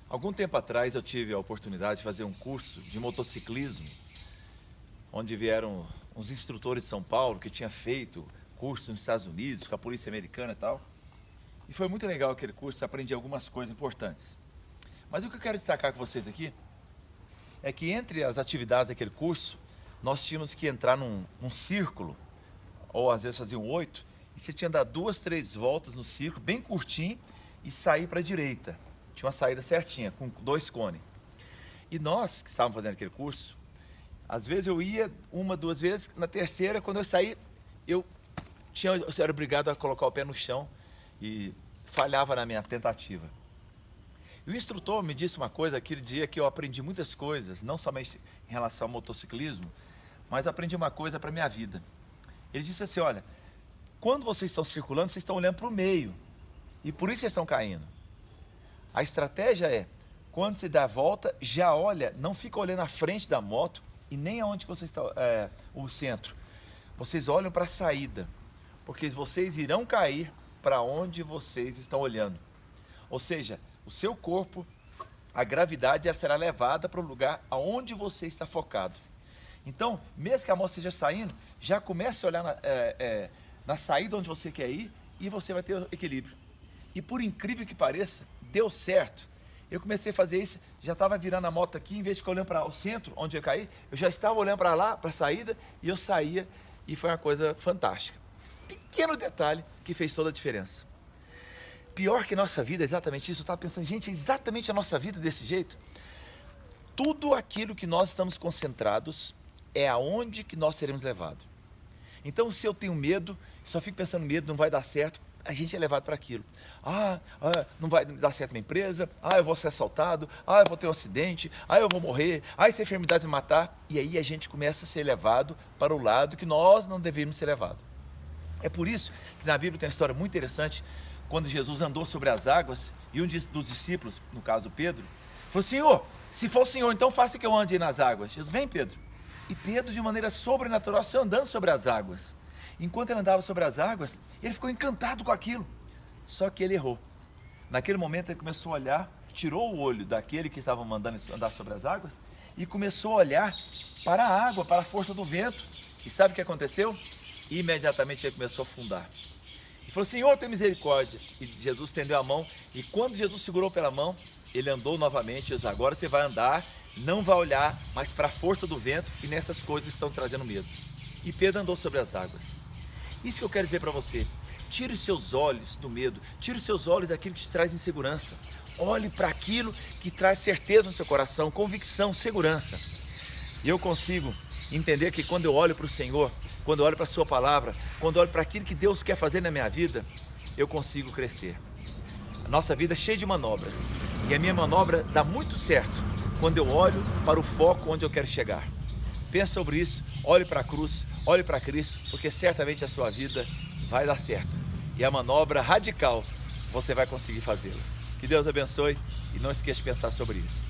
Algum tempo atrás eu tive a oportunidade de fazer um curso de motociclismo, onde vieram uns instrutores de São Paulo que tinham feito curso nos Estados Unidos, com a polícia americana e tal. E foi muito legal aquele curso, aprendi algumas coisas importantes. Mas o que eu quero destacar com vocês aqui é que entre as atividades daquele curso, nós tínhamos que entrar num círculo, ou às vezes faziam 8, e você tinha que dar 2, 3 voltas no círculo, bem curtinho, e sair para a direita. Tinha uma saída certinha, com 2 cones. E nós, que estávamos fazendo aquele curso, às vezes eu ia 1, 2 vezes, na terceira, quando eu saí, eu era obrigado a colocar o pé no chão e falhava na minha tentativa. E o instrutor me disse uma coisa aquele dia que eu aprendi muitas coisas, não somente em relação ao motociclismo, mas aprendi uma coisa para a minha vida. Ele disse assim, olha, quando vocês estão circulando, vocês estão olhando para o meio, e por isso vocês estão caindo. A estratégia é, quando você dá a volta, já olha, não fica olhando à frente da moto e nem aonde você está, o centro. Vocês olham para a saída, porque vocês irão cair para onde vocês estão olhando. Ou seja, o seu corpo, a gravidade será levada para o lugar aonde você está focado. Então, mesmo que a moto esteja saindo, já comece a olhar na saída onde você quer ir e você vai ter equilíbrio. E por incrível que pareça, deu certo. Eu comecei a fazer isso, já estava virando a moto aqui, em vez de ficar olhando para o centro, onde eu caí, eu já estava olhando para lá, para a saída, e eu saía, e foi uma coisa fantástica. Pequeno detalhe que fez toda a diferença. Pior que nossa vida é exatamente isso. Eu estava pensando, gente, é exatamente a nossa vida desse jeito. Tudo aquilo que nós estamos concentrados é aonde que nós seremos levados. Então, se eu tenho medo, só fico pensando medo, não vai dar certo, a gente é levado para aquilo. Não vai dar certo minha empresa, eu vou ser assaltado, eu vou ter um acidente, eu vou morrer, essa enfermidade vai me matar. E aí a gente começa a ser levado para o lado que nós não deveríamos ser levados. É por isso que na Bíblia tem uma história muito interessante, quando Jesus andou sobre as águas, e um dos discípulos, no caso Pedro, falou, Senhor, se for o Senhor, então faça que eu ande nas águas. Jesus, vem Pedro. E Pedro, de maneira sobrenatural, saiu andando sobre as águas. Enquanto ele andava sobre as águas, ele ficou encantado com aquilo. Só que ele errou. Naquele momento ele começou a olhar, tirou o olho daquele que estava mandando andar sobre as águas e começou a olhar para a água, para a força do vento. E sabe o que aconteceu? Imediatamente ele começou a afundar. E falou, Senhor, tem misericórdia. E Jesus estendeu a mão, e quando Jesus segurou pela mão, ele andou novamente. Jesus, agora você vai andar, não vai olhar mais para a força do vento e nessas coisas que estão trazendo medo. E Pedro andou sobre as águas. Isso que eu quero dizer para você, tire os seus olhos do medo, tire os seus olhos daquilo que te traz insegurança. Olhe para aquilo que traz certeza no seu coração, convicção, segurança. E eu consigo entender que quando eu olho para o Senhor, quando eu olho para a sua palavra, quando eu olho para aquilo que Deus quer fazer na minha vida, eu consigo crescer. A nossa vida é cheia de manobras, e a minha manobra dá muito certo quando eu olho para o foco onde eu quero chegar. Pense sobre isso, olhe para a cruz, olhe para Cristo, porque certamente a sua vida vai dar certo. E a manobra radical, você vai conseguir fazê-la. Que Deus abençoe e não esqueça de pensar sobre isso.